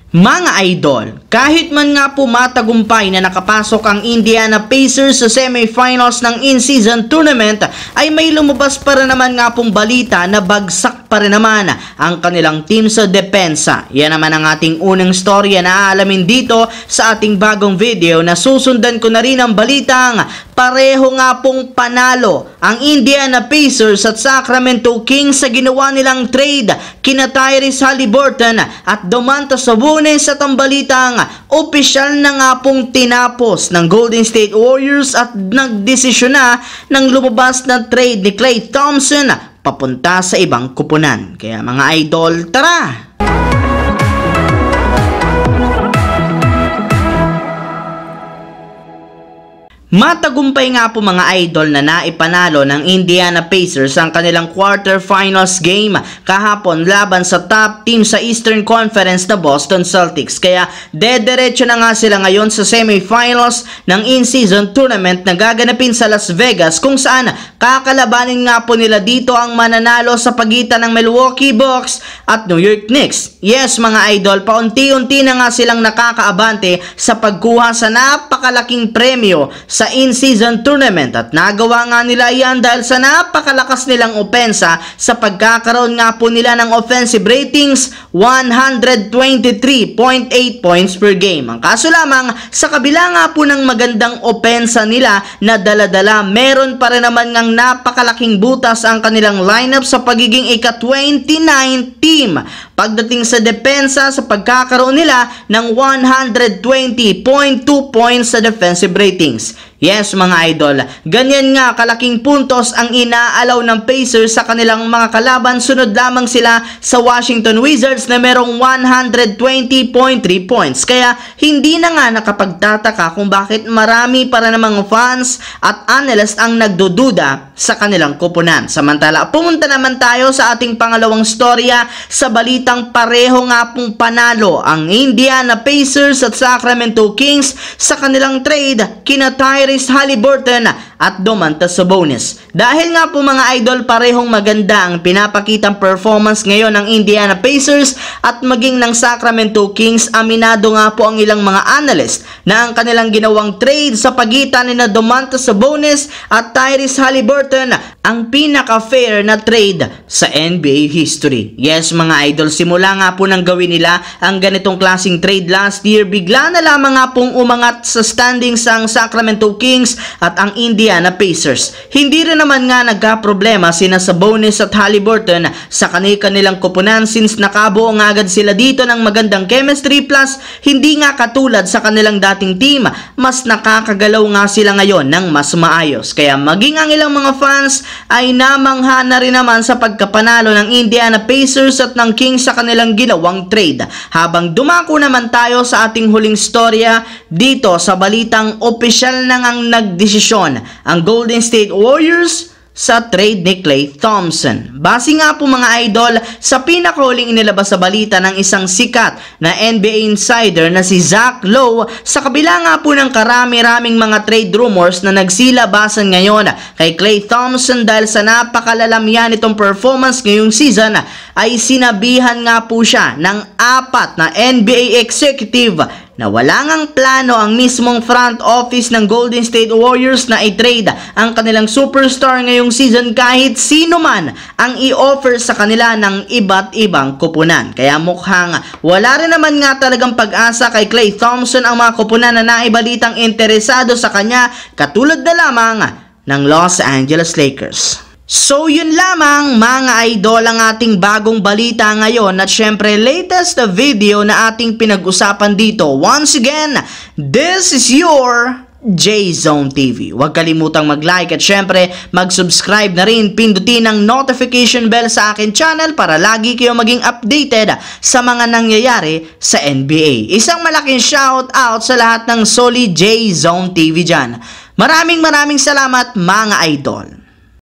Mga idol, kahit man nga po matagumpay na nakapasok ang Indiana Pacers sa semifinals ng in-season tournament, ay may lumabas pa rin naman nga pong balita na bagsak pa rin naman ang kanilang team sa depensa. Yan naman ang ating unang storya na aalamin dito sa ating bagong video, na susundan ko na rin ang balitang pareho nga pong panalo ang Indiana Pacers at Sacramento Kings sa ginawa nilang trade kina Tyrese Haliburton at Domantas Sabonis, at ang balitang opisyal na nga pong tinapos ng Golden State Warriors at nagdesisyon na ng lumabas na trade ni Klay Thompson papunta sa ibang kupunan. Kaya mga idol, tara! Matagumpay nga po mga idol na naipanalo ng Indiana Pacers ang kanilang quarterfinals game kahapon laban sa top team sa Eastern Conference na Boston Celtics. Kaya dediretso na nga sila ngayon sa semifinals ng in-season tournament na gaganapin sa Las Vegas, kung saan kakalabanin nga po nila dito ang mananalo sa pagitan ng Milwaukee Bucks at New York Knicks. Yes mga idol, paunti-unti na nga silang nakakaabante sa pagkuha sa napakalaking premyo sa in-season tournament, at nagawa nga nila yan dahil sa napakalakas nilang opensa sa pagkakaroon nga po nila ng offensive ratings 123.8 points per game. Ang kaso lamang, sa kabila nga po ng magandang opensa nila na dala-dala, meron pa rin naman ngang napakalaking butas ang kanilang lineup sa pagiging ika-29 team pagdating sa depensa, sa pagkakaroon nila ng 120.2 points sa defensive ratings. Yes mga idol, ganyan nga kalaking puntos ang inaalaw ng Pacers sa kanilang mga kalaban. Sunod lamang sila sa Washington Wizards na merong 120.3 points. Kaya hindi na nga nakapagtataka kung bakit marami para namang fans at analysts ang nagdududa sa kanilang kupunan. Samantala, pumunta naman tayo sa ating pangalawang storya sa balitang pareho nga pong panalo ang Indiana Pacers at Sacramento Kings sa kanilang trade kina Tyrese Haliburton at Domantas Sabonis. Dahil nga po mga idol, parehong maganda ang pinapakitang performance ngayon ng Indiana Pacers at maging ng Sacramento Kings. Aminado nga po ang ilang mga analyst na ang kanilang ginawang trade sa pagitan ni Domantas Sabonis at Tyrese Haliburton ang pinaka-fair na trade sa NBA history. Yes mga idol, simula nga po nang gawin nila ang ganitong klaseng trade last year, bigla na lamang nga pong umangat sa standings ang Sacramento Kings at ang Indiana Pacers. Hindi rin naman nga nagka-problema sina Sabonis at Haliburton sa kanilang kupunan, since nakabuo nga agad sila dito ng magandang chemistry, plus hindi nga katulad sa kanilang dating team, mas nakakagalaw nga sila ngayon ng mas maayos. Kaya maging ang ilang mga fans ay namangha na rin naman sa pagkapanalo ng Indiana Pacers at ng Kings sa kanilang ginawang trade. Habang dumako naman tayo sa ating huling storya dito sa balitang opisyal na ngang nagdesisyon ang Golden State Warriors sa trade ni Klay Thompson. Base nga po mga idol sa pinakahuling inilabas sa balita ng isang sikat na NBA insider na si Zach Lowe, sa kabila nga po ng karami-raming mga trade rumors na nagsilabasan ngayon kay Klay Thompson dahil sa napakalalamyan nitong performance ngayong season, ay sinabihan nga po siya ng 4 na NBA executive na wala ngang plano ang mismong front office ng Golden State Warriors na i-trade ang kanilang superstar ngayong season kahit sino man ang i-offer sa kanila ng iba't ibang kupunan. Kaya mukhang wala rin naman nga talagang pag-asa kay Klay Thompson ang mga kupunan na naibalitang interesado sa kanya, katulad na lamang ng Los Angeles Lakers. So yun lamang mga idol ang ating bagong balita ngayon, at syempre latest na video na ating pinag-usapan dito. Once again, this is your J-Zone TV. Huwag kalimutang mag-like at syempre mag-subscribe na rin. Pindutin ang notification bell sa akin channel para lagi kayo maging updated sa mga nangyayari sa NBA. Isang malaking shout out sa lahat ng solid J-Zone TV dyan. Maraming salamat mga idol.